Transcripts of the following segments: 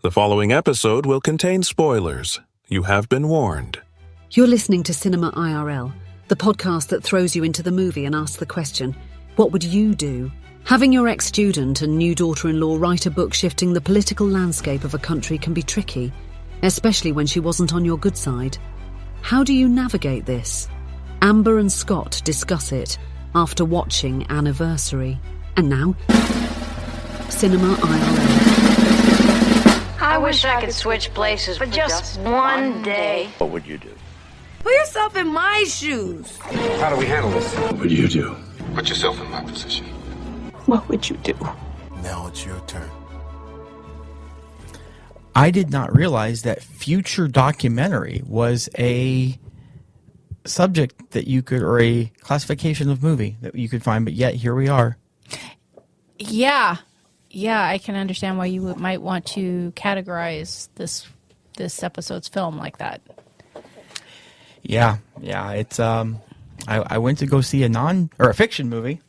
The following episode will contain spoilers. You have been warned. You're listening to Cinema IRL, the podcast that throws you into the movie and asks the question, what would you do? Having your ex-student and new daughter-in-law write a book shifting the political landscape of a country can be tricky, especially when she wasn't on your good side. How do you navigate this? Amber and Scott discuss it after watching Anniversary. And now, Cinema IRL. I wish I could switch places for just one day. What would you do? Put yourself in my shoes. How do we handle this? What would you do? Put yourself in my position. What would you do? Now it's your turn. I did not realize that future documentary was a subject that you could, or a classification of movie that you could find, but yet here we are. Yeah, I can understand why you might want to categorize this episode's film like that. Yeah, it's I went to go see a fiction movie,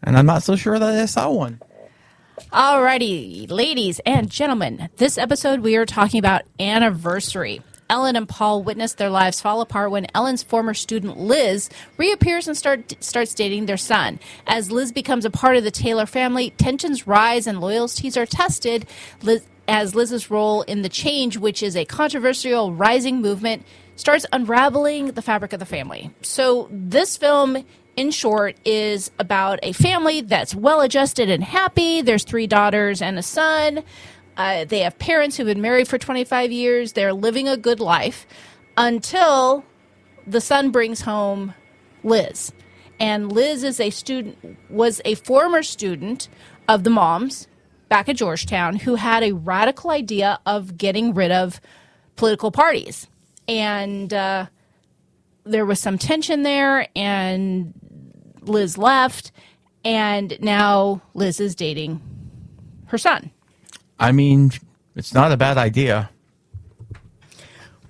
and I'm not so sure that I saw one. Alrighty, ladies and gentlemen, this episode we are talking about Anniversary. Ellen and Paul witness their lives fall apart when Ellen's former student Liz reappears and starts dating their son. As Liz becomes a part of the Taylor family, tensions rise and loyalties are tested as Liz's role in The Change, which is a controversial rising movement, starts unraveling the fabric of the family. So this film, in short, is about a family that's well-adjusted and happy. There's 3 daughters and a son. They have parents who've been married for 25 years. They're living a good life until the son brings home Liz. And Liz was a former student of the mom's back at Georgetown who had a radical idea of getting rid of political parties. And there was some tension there, and Liz left, and now Liz is dating her son. I mean, it's not a bad idea.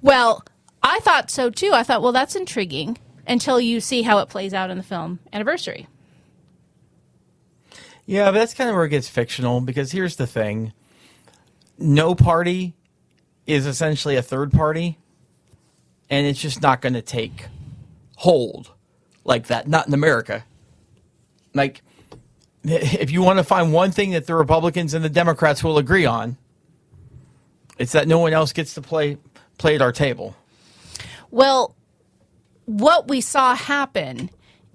Well, I thought so too. I thought, well, that's intriguing until you see how it plays out in the film Anniversary. Yeah, but that's kind of where it gets fictional, because here's the thing. No party is essentially a third party, and it's just not going to take hold like that. Not in America. Like, if you want to find one thing that the Republicans and the Democrats will agree on, it's that no one else gets to play at our table. Well, what we saw happen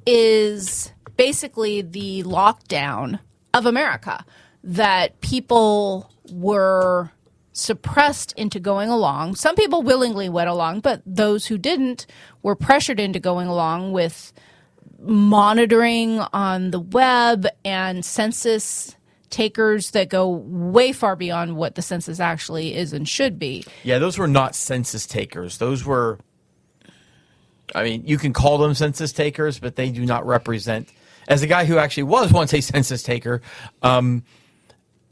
is basically the lockdown of America, that people were suppressed into going along. Some people willingly went along, but those who didn't were pressured into going along with monitoring on the web and census takers that go way far beyond what the census actually is and should be. Yeah, those were not census takers. Those were, I mean, you can call them census takers, but they do not represent, as a guy who actually was once a census taker,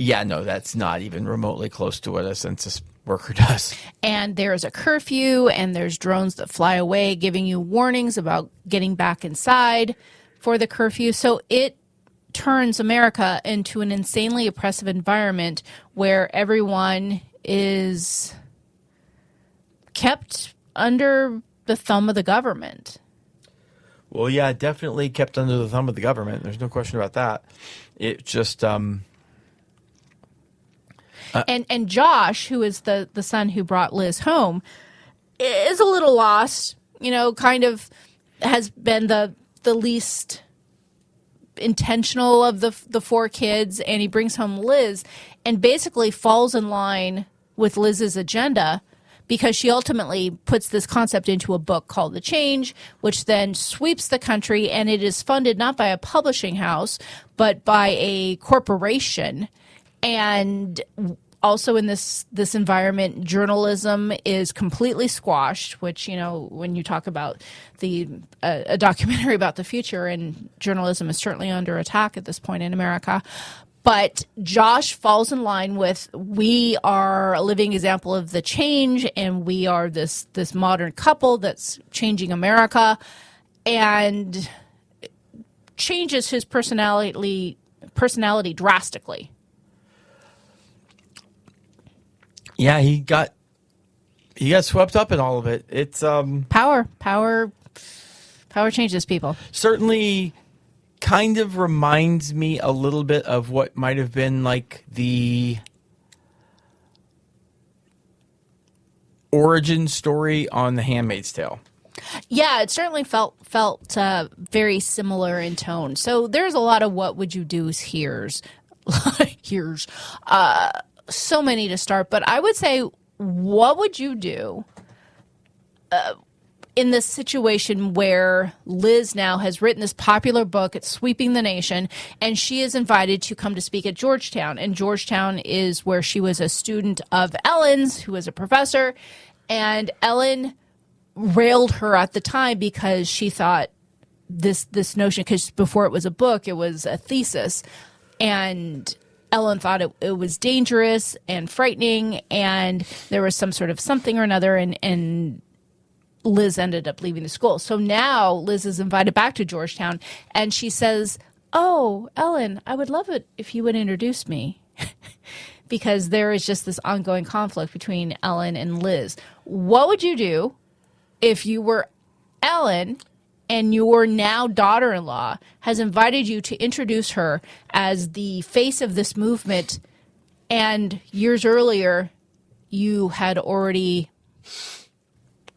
yeah, no, that's not even remotely close to what a census worker does. And there's a curfew, and there's drones that fly away giving you warnings about getting back inside for the curfew. So it turns America into an insanely oppressive environment where everyone is kept under the thumb of the government. Well, yeah, definitely kept under the thumb of the government. There's no question about that. It just... And Josh, who is the son who brought Liz home, is a little lost, kind of has been the least intentional of the 4 kids, and he brings home Liz and basically falls in line with Liz's agenda because she ultimately puts this concept into a book called The Change, which then sweeps the country, and it is funded not by a publishing house, but by a corporation. And also in this environment, journalism is completely squashed, which, when you talk about a documentary about the future, and journalism is certainly under attack at this point in America. But Josh falls in line with, we are a living example of the change, and we are this modern couple that's changing America, and changes his personality drastically. Yeah, he got swept up in all of it. It's Power changes people. certainly kind of reminds me a little bit of what might have been like the origin story on The Handmaid's Tale. Yeah, it certainly felt very similar in tone. So there's a lot of what would you do here's so many to start. But I would say, what would you do in this situation where Liz now has written this popular book, it's sweeping the nation, and she is invited to come to speak at Georgetown. And Georgetown is where she was a student of Ellen's, who was a professor. And Ellen railed her at the time because she thought this notion, because before it was a book, it was a thesis. And Ellen thought it was dangerous and frightening, and there was some sort of something or another, and Liz ended up leaving the school. So now Liz is invited back to Georgetown, and she says, "Oh, Ellen, I would love it if you would introduce me." Because there is just this ongoing conflict between Ellen and Liz. What would you do if you were Ellen and your now daughter-in-law has invited you to introduce her as the face of this movement, and years earlier you had already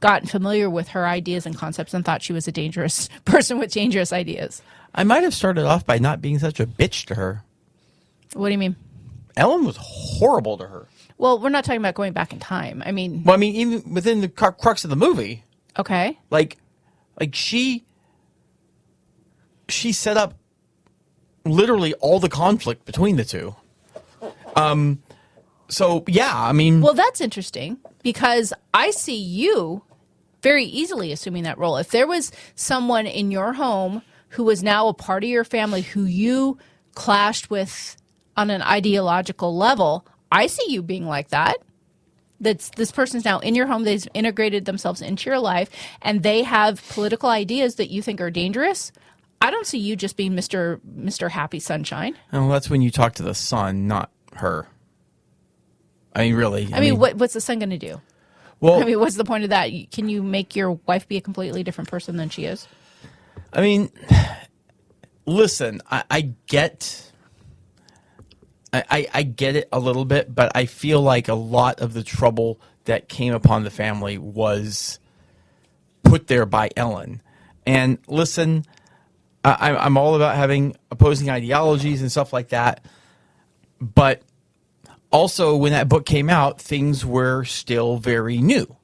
gotten familiar with her ideas and concepts and thought she was a dangerous person with dangerous ideas? I might have started off by not being such a bitch to her. What do you mean? Ellen was horrible to her. Well, we're not talking about going back in time. I mean, Even within the crux of the movie, okay. like she set up literally all the conflict between the two. So yeah, I mean, Well, that's interesting because I see you very easily assuming that role. If there was someone in your home who was now a part of your family who you clashed with on an ideological level, I see you being like that. This person's now in your home. They've integrated themselves into your life, and they have political ideas that you think are dangerous. I don't see you just being Mr. Happy Sunshine. well, that's when you talk to the son, not her. I mean, really. I mean, what's the son going to do? Well, I mean, what's the point of that? Can you make your wife be a completely different person than she is? I mean, listen, I get it a little bit, but I feel like a lot of the trouble that came upon the family was put there by Ellen. And listen, I'm all about having opposing ideologies and stuff like that. But also, when that book came out, things were still very new.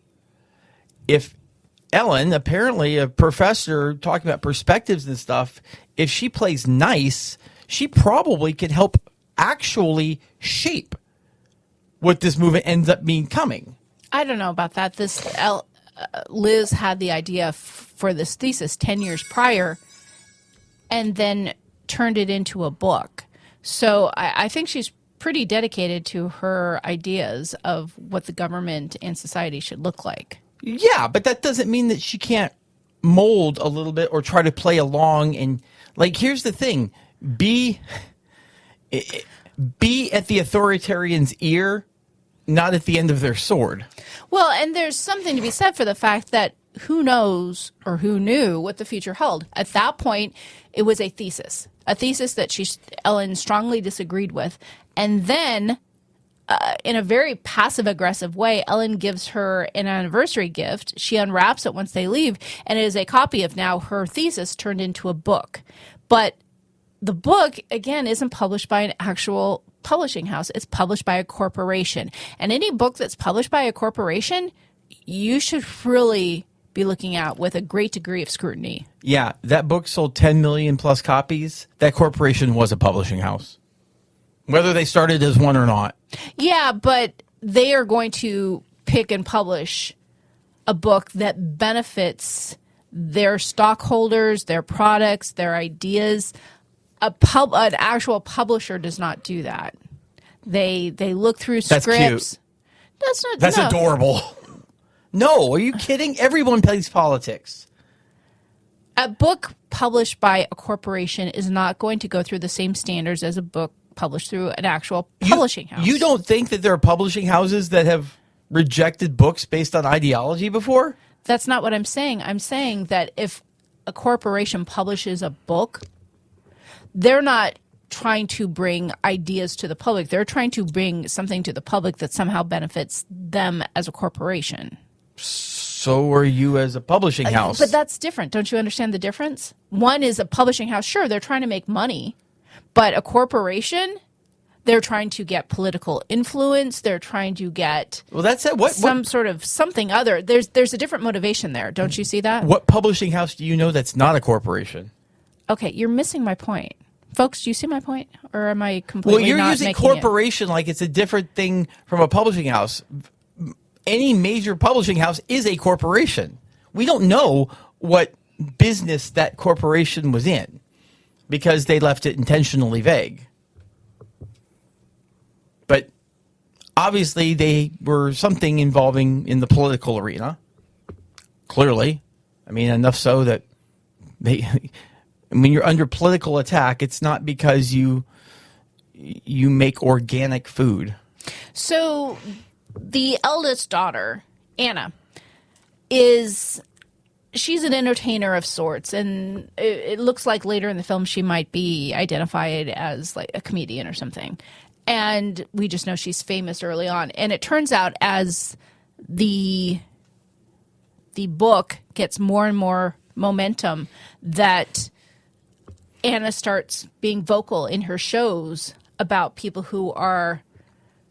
If Ellen, apparently a professor talking about perspectives and stuff, if she plays nice, she probably can help actually shape what this movement ends up becoming. I don't know about that. Liz had the idea for this thesis 10 years prior and then turned it into a book. So I think she's pretty dedicated to her ideas of what the government and society should look like. Yeah, but that doesn't mean that she can't mold a little bit or try to play along. And like, here's the thing: be at the authoritarian's ear, not at the end of their sword. Well, and there's something to be said for the fact that who knows or who knew what the future held. At that point, it was a thesis that Ellen strongly disagreed with. And then, in a very passive-aggressive way, Ellen gives her an anniversary gift. She unwraps it once they leave, and it is a copy of now her thesis turned into a book. But the book, again, isn't published by an actual publishing house. It's published by a corporation. And any book that's published by a corporation, you should really be looking at with a great degree of scrutiny. Yeah, that book sold 10 million plus copies. That corporation was a publishing house, whether they started as one or not. Yeah, but they are going to pick and publish a book that benefits their stockholders, their products, their ideas. An actual publisher does not do that. They look through That's scripts. Cute. That's adorable. No, are you kidding? Everyone plays politics. A book published by a corporation is not going to go through the same standards as a book published through an actual publishing house. You don't think that there are publishing houses that have rejected books based on ideology before? That's not what I'm saying. I'm saying that if a corporation publishes a book, they're not trying to bring ideas to the public. They're trying to bring something to the public that somehow benefits them as a corporation. So are you as a publishing house. But that's different. Don't you understand the difference? One is a publishing house. Sure, they're trying to make money. But a corporation, they're trying to get political influence. They're trying to get that's it. Some sort of something other. There's a different motivation there. Don't you see that? What publishing house do you know that's not a corporation? Okay, you're missing my point. Folks, do you see my point? Or am I completely Well, you're not using making corporation like it's a different thing from a publishing house. Any major publishing house is a corporation. We don't know what business that corporation was in because they left it intentionally vague. But obviously they were something involving in the political arena. Clearly. I mean, enough so that when you're under political attack, it's not because you make organic food. So the eldest daughter, Anna, she's an entertainer of sorts, and it looks like later in the film she might be identified as like a comedian or something. And we just know she's famous early on. And it turns out as the book gets more and more momentum that Anna starts being vocal in her shows about people who are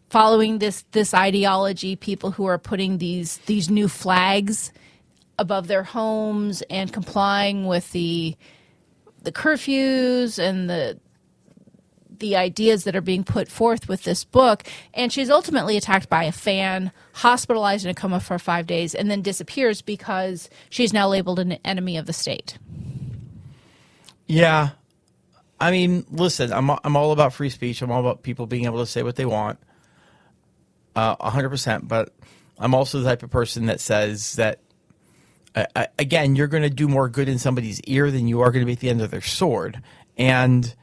following this ideology, people who are putting these new flags above their homes and complying with the curfews and the ideas that are being put forth with this book. And she's ultimately attacked by a fan, hospitalized in a coma for 5 days, and then disappears because she's now labeled an enemy of the state. Yeah. I mean, listen, I'm all about free speech. I'm all about people being able to say what they want. 100%. But I'm also the type of person that says that, again, you're going to do more good in somebody's ear than you are going to be at the end of their sword. And,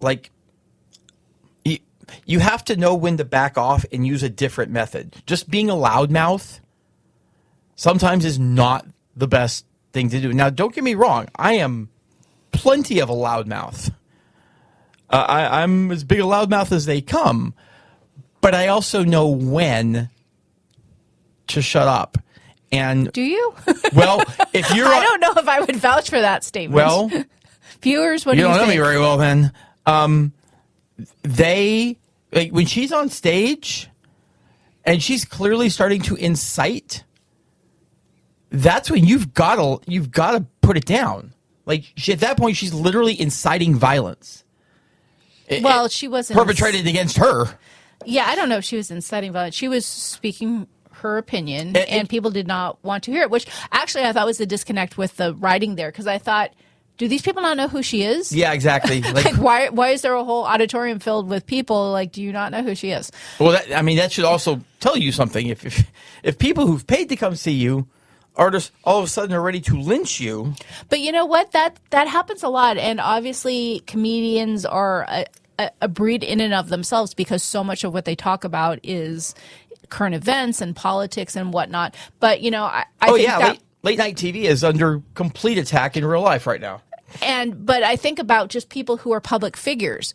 like, you have to know when to back off and use a different method. Just being a loudmouth sometimes is not the best thing to do. Now, don't get me wrong. I am plenty of a loudmouth. I'm as big a loudmouth as they come. But I also know when to shut up. And do you? Well, if you're, I don't know if I would vouch for that statement. Well, viewers, what do you think? You don't know me very well, then. When she's on stage, and she's clearly starting to incite. That's when you've got to put it down. Like at that point, she's literally inciting violence. Well, she wasn't perpetrated against her. Yeah, I don't know if she was inciting violence. She was speaking her opinion, and people did not want to hear it, which actually I thought was the disconnect with the writing there, because I thought, do these people not know who she is? Yeah, exactly. Like why is there a whole auditorium filled with people? Like, do you not know who she is? Well, that should also tell you something. If people who've paid to come see you are just all of a sudden are ready to lynch you. But you know what? That happens a lot, and obviously comedians are a breed in and of themselves, because so much of what they talk about is current events and politics and whatnot. But, you know, I think that late night TV is under complete attack in real life right now. But I think about just people who are public figures,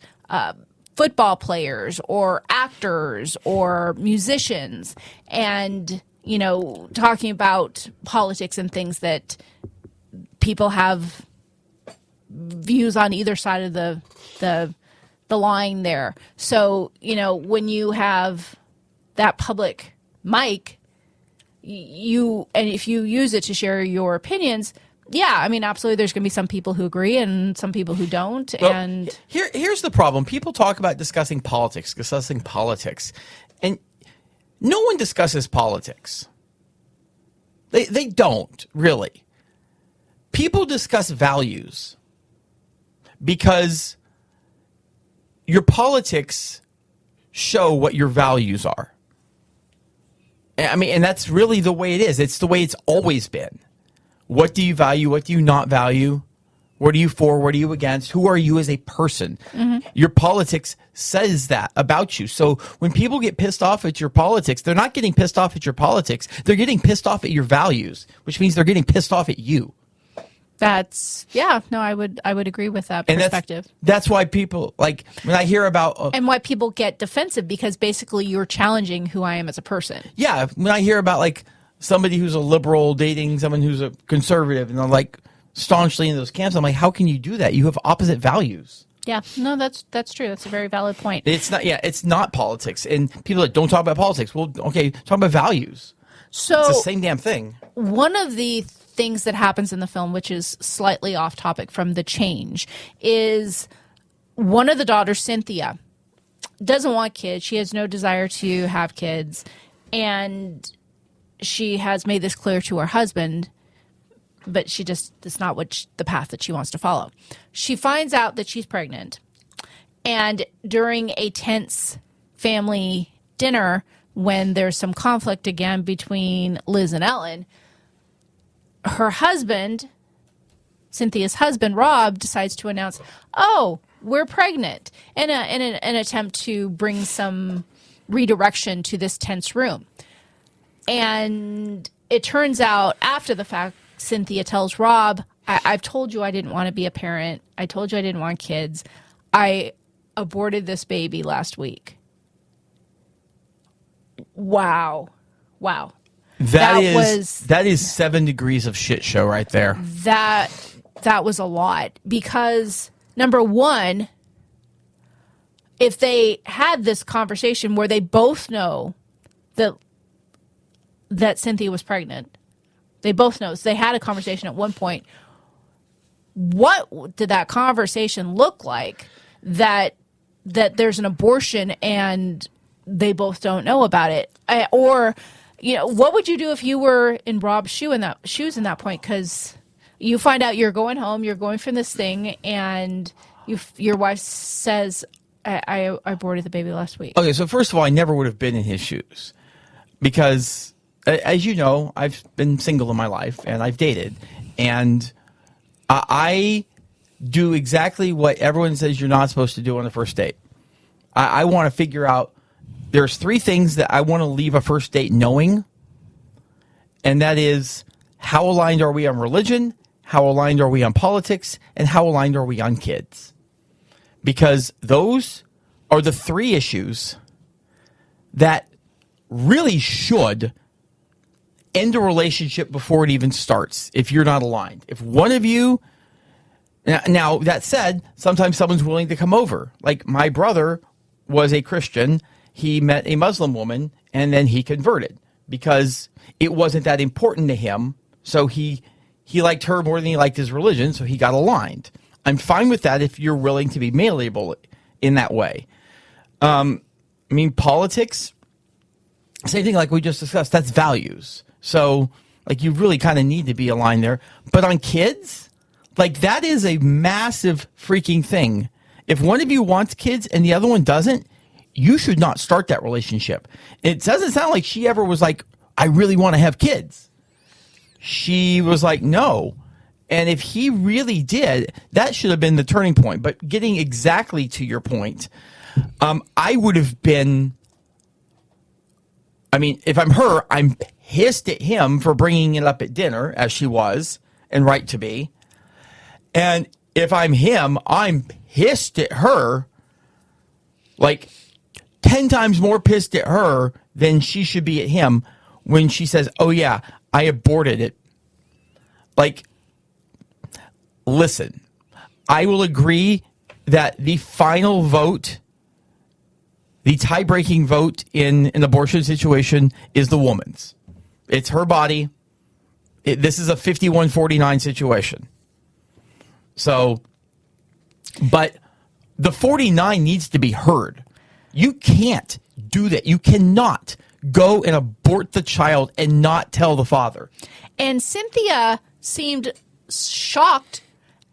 football players or actors or musicians, and, you know, talking about politics and things that people have views on either side of the line there. So, you know, when you have that public mic, and if you use it to share your opinions, yeah, I mean, absolutely, there's going to be some people who agree and some people who don't. Well, and here's the problem. People talk about discussing politics, and no one discusses politics. They don't, really. People discuss values because your politics show what your values are. I mean, and that's really the way it is. It's the way it's always been. What do you value? What do you not value? What are you for? What are you against? Who are you as a person? Your politics says that about you. So when people get pissed off at your politics, they're not getting pissed off at your politics. They're getting pissed off at your values, which means they're getting pissed off at you. I would agree with that perspective. That's why people, like, when I hear about... and why people get defensive, because basically you're challenging who I am as a person. Yeah, when I hear about, like, somebody who's a liberal dating someone who's a conservative, and they're, like, staunchly in those camps, I'm like, how can you do that? You have opposite values. Yeah, no, that's true. That's a very valid point. It's not politics. And people that don't talk about politics, well, okay, talk about values. So it's the same damn thing. One of the things that happens in the film, which is slightly off topic from the change, is one of the daughters, Cynthia, doesn't want kids. She has no desire to have kids. And she has made this clear to her husband, but it's not the path that she wants to follow. She finds out that she's pregnant. And during a tense family dinner, when there's some conflict again between Liz and Ellen, her husband, Cynthia's husband, Rob, decides to announce, "Oh, we're pregnant," in an attempt to bring some redirection to this tense room. And it turns out, after the fact, Cynthia tells Rob, I've told you I didn't want to be a parent. I told you I didn't want kids. I aborted this baby last week. Wow. That is 7 degrees of shit show right there. That was a lot, because number one, if they had this conversation where they both know that Cynthia was pregnant, they both know, so they had a conversation at one point. What did that conversation look like that there's an abortion and they both don't know about it? Or, what would you do if you were in Rob's shoes in that point? Because you find out you're going home, you're going from this thing, and your wife says, I aborted the baby last week. Okay, so first of all, I never would have been in his shoes, because, as you know, I've been single in my life, and I've dated, and I do exactly what everyone says you're not supposed to do on a first date. I want to figure out, there's 3 things that I want to leave a first date knowing, and that is, how aligned are we on religion, how aligned are we on politics, and how aligned are we on kids? Because those are the 3 issues that really should end a relationship before it even starts, if you're not aligned. If one of you... Now, that said, sometimes someone's willing to come over. Like, my brother was a Christian. He met a Muslim woman, and then he converted because it wasn't that important to him. So he liked her more than he liked his religion, so he got aligned. I'm fine with that if you're willing to be malleable in that way. Politics, same thing like we just discussed, that's values. So, like, you really kind of need to be aligned there. But on kids, like, that is a massive freaking thing. If one of you wants kids and the other one doesn't, you should not start that relationship. It doesn't sound like she ever was like, I really want to have kids. She was like, no. And if he really did, that should have been the turning point. But getting exactly to your point, I would have been... if I'm her, I'm pissed at him for bringing it up at dinner, as she was, and right to be. And if I'm him, I'm pissed at her, like 10 times more pissed at her than she should be at him when she says, oh yeah, I aborted it. Like, listen, I will agree that the final vote, the tie-breaking vote in an abortion situation is the woman's. It's her body. This is a 51-49 situation. So, but the 49 needs to be heard. You can't do that. You cannot go and abort the child and not tell the father. And Cynthia seemed shocked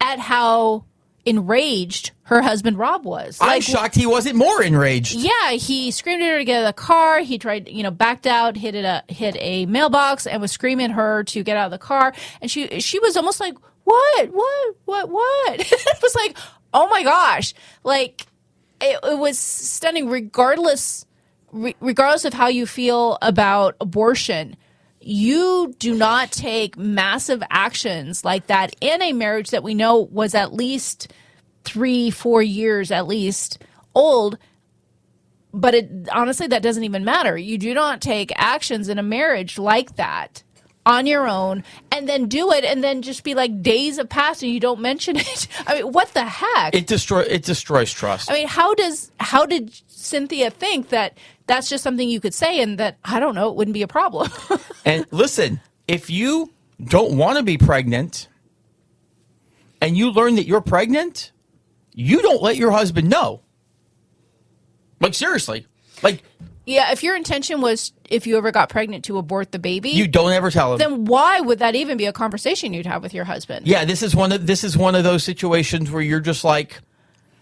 at how enraged her husband Rob was. I'm shocked he wasn't more enraged. Yeah, he screamed at her to get out of the car. He tried, backed out, hit a mailbox, and was screaming at her to get out of the car. And she was almost like, what? It was like, oh my gosh. Like, it was stunning regardless of how you feel about abortion. You do not take massive actions like that in a marriage that we know was at least 3-4 years at least old. But honestly, that doesn't even matter. You do not take actions in a marriage like that on your own and then do it and then just be like days have passed and you don't mention it. I mean, what the heck? It destroys trust. I mean, how did Cynthia think that that's just something you could say and that, I don't know, it wouldn't be a problem? And listen, if you don't want to be pregnant and you learn that you're pregnant, you don't let your husband know. Like, seriously. Like, yeah, if your intention was, if you ever got pregnant, to abort the baby, you don't ever tell him. Then why would that even be a conversation you'd have with your husband? Yeah, this is one of those situations where you're just like,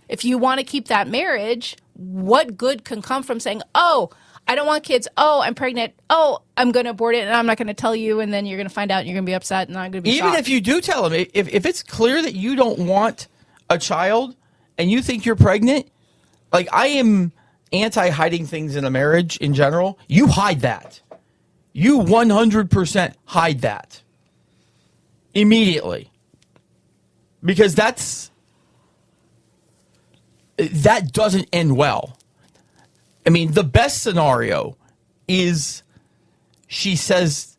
if you want to keep that marriage, what good can come from saying, oh, I don't want kids. Oh, I'm pregnant. Oh, I'm going to abort it and I'm not going to tell you. And then you're going to find out and you're going to be upset and I'm going to be even shocked. if you do tell him, if it's clear that you don't want a child and you think you're pregnant, like, I am anti-hiding things in a marriage in general. You hide that. You 100% hide that immediately. Because that doesn't end well. I mean, the best scenario is she says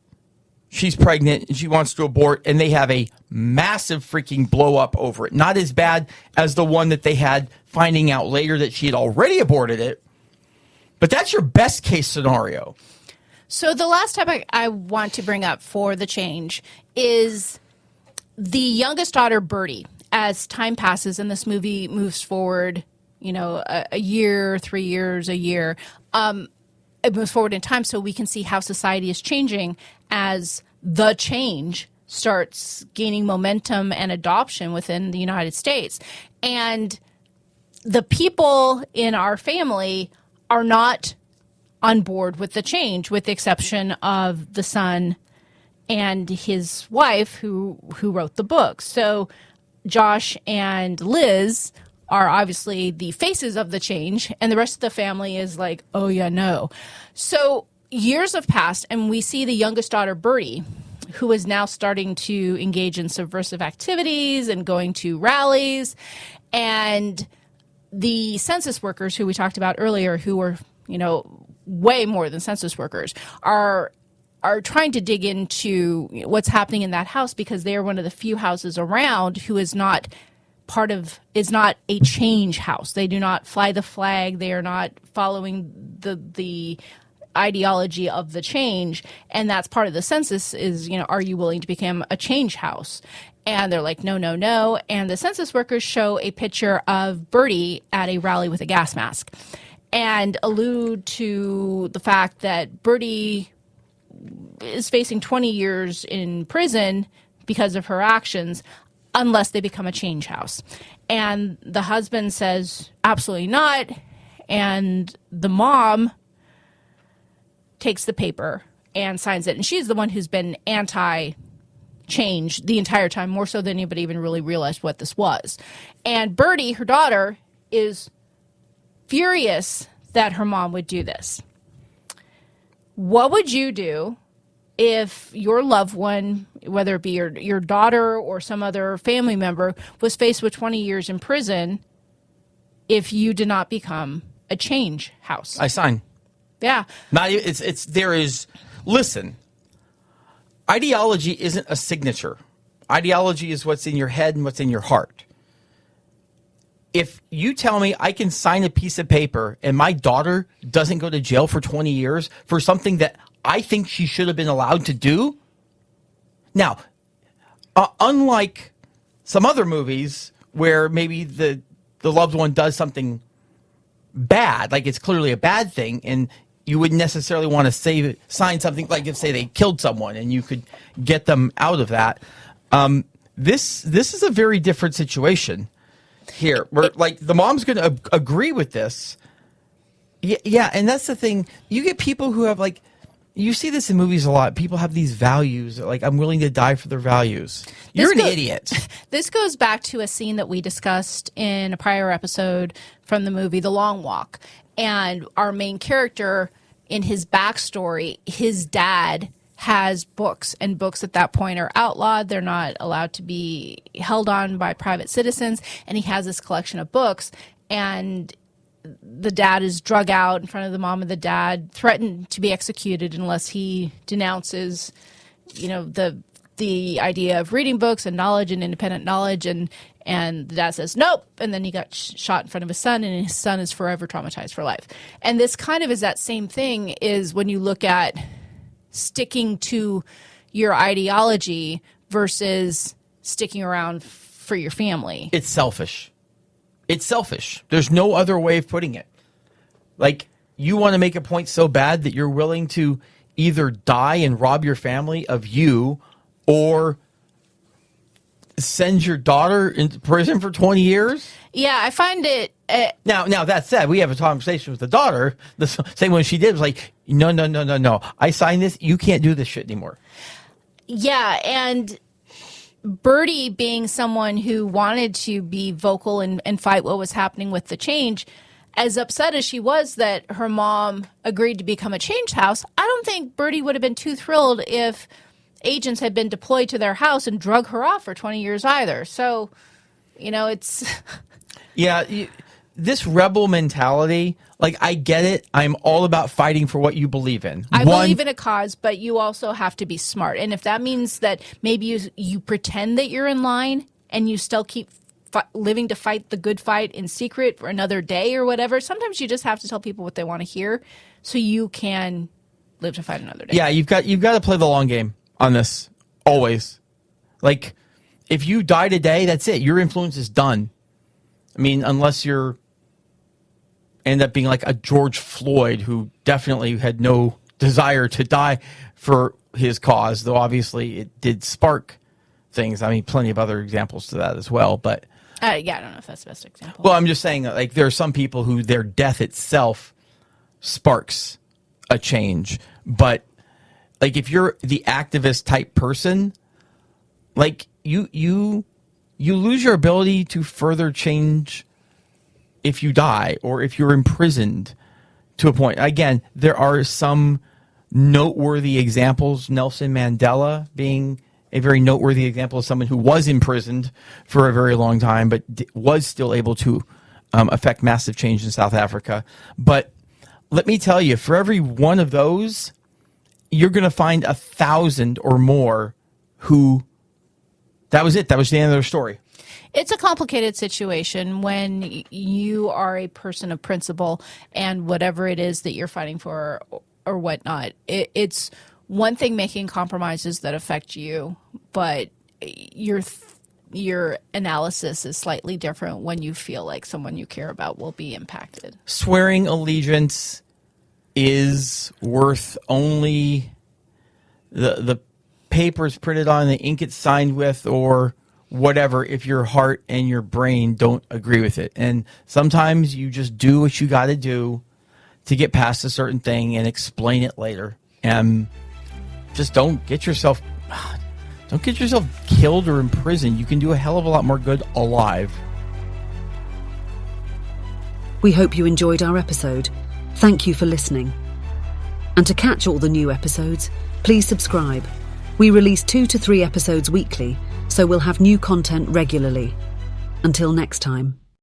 she's pregnant and she wants to abort and they have a massive freaking blow up over it. Not as bad as the one that they had finding out later that she had already aborted it. But that's your best case scenario. So the last topic I want to bring up for the change is the youngest daughter, Bertie. As time passes and this movie moves forward, a year, 3 years, a year, it moves forward in time so we can see how society is changing as the change starts gaining momentum and adoption within the United States. And the people in our family are not on board with the change, with the exception of the son and his wife who wrote the book. So Josh and Liz are obviously the faces of the change, and the rest of the family is like, oh yeah, no. So years have passed, and we see the youngest daughter, Bertie, who is now starting to engage in subversive activities and going to rallies. And the census workers who we talked about earlier, who were, way more than census workers, are trying to dig into what's happening in that house because they are one of the few houses around who is not a change house. They do not fly the flag. They are not following the ideology of the change. And that's part of the census is, are you willing to become a change house? And they're like, no, no, no. And the census workers show a picture of Bertie at a rally with a gas mask and allude to the fact that Bertie is facing 20 years in prison because of her actions unless they become a change house. And the husband says, absolutely not. And the mom takes the paper and signs it. And she's the one who's been anti-change the entire time, more so than anybody even really realized what this was. And Bertie, her daughter, is furious that her mom would do this. What would you do if your loved one, whether it be your daughter or some other family member, was faced with 20 years in prison if you did not become a change house? I sign. Yeah. Listen, ideology isn't a signature. Ideology is what's in your head and what's in your heart. If you tell me I can sign a piece of paper and my daughter doesn't go to jail for 20 years for something that I think she should have been allowed to do. Now, unlike some other movies where maybe the loved one does something bad, like it's clearly a bad thing, and you wouldn't necessarily want to sign something like if, say, they killed someone and you could get them out of that. This is a very different situation here, where like the mom's going to agree with this. Yeah, and that's the thing. You get people who have like You see this in movies a lot. People have these values, like, I'm willing to die for their values. You're an idiot. This goes back to a scene that we discussed in a prior episode from the movie The Long Walk. And our main character, in his backstory, his dad has books, and books at that point are outlawed. They're not allowed to be held on by private citizens. And he has this collection of books, and the dad is drug out in front of the mom and the dad, threatened to be executed unless he denounces, the idea of reading books and knowledge and independent knowledge. And the dad says, nope. And then he got shot in front of his son, and his son is forever traumatized for life. And this kind of is that same thing, is when you look at sticking to your ideology versus sticking around for your family. It's selfish. It's selfish. There's no other way of putting it. Like, you want to make a point so bad that you're willing to either die and rob your family of you, or send your daughter into prison for 20 years? Yeah, I find it... Now, that said, we have a conversation with the daughter. The same one she did was like, no. I signed this. You can't do this shit anymore. Yeah, and Birdie, being someone who wanted to be vocal and fight what was happening with the change, as upset as she was that her mom agreed to become a change house, I don't think Birdie would have been too thrilled if agents had been deployed to their house and drug her off for 20 years either. So, it's... Yeah, this rebel mentality, like, I get it. I'm all about fighting for what you believe in. I believe in a cause, but you also have to be smart. And if that means that maybe you pretend that you're in line and you still keep living to fight the good fight in secret for another day or whatever, sometimes you just have to tell people what they want to hear so you can live to fight another day. Yeah, you've got to play the long game on this, always. Like, if you die today, that's it. Your influence is done. I mean, unless you're end up being like a George Floyd, who definitely had no desire to die for his cause, though obviously it did spark things. I mean, plenty of other examples to that as well. But I don't know if that's the best example. Well, I'm just saying, like, there are some people who their death itself sparks a change. But, like, if you're the activist type person, like, you lose your ability to further change if you die or if you're imprisoned to a point. Again, there are some noteworthy examples, Nelson Mandela being a very noteworthy example of someone who was imprisoned for a very long time, but was still able to affect massive change in South Africa. But let me tell you, for every one of those, you're going to find 1,000 or more who that was it. That was the end of their story. It's a complicated situation when you are a person of principle and whatever it is that you're fighting for or whatnot. It's one thing making compromises that affect you, but your analysis is slightly different when you feel like someone you care about will be impacted. Swearing allegiance is worth only the papers printed on, the ink it's signed with, or whatever, if your heart and your brain don't agree with it. And sometimes you just do what you got to do to get past a certain thing and explain it later. And just don't get yourself killed or imprisoned. You can do a hell of a lot more good alive. We hope you enjoyed our episode. Thank you for listening. And to catch all the new episodes, please subscribe. We release 2 to 3 episodes weekly, so we'll have new content regularly. Until next time.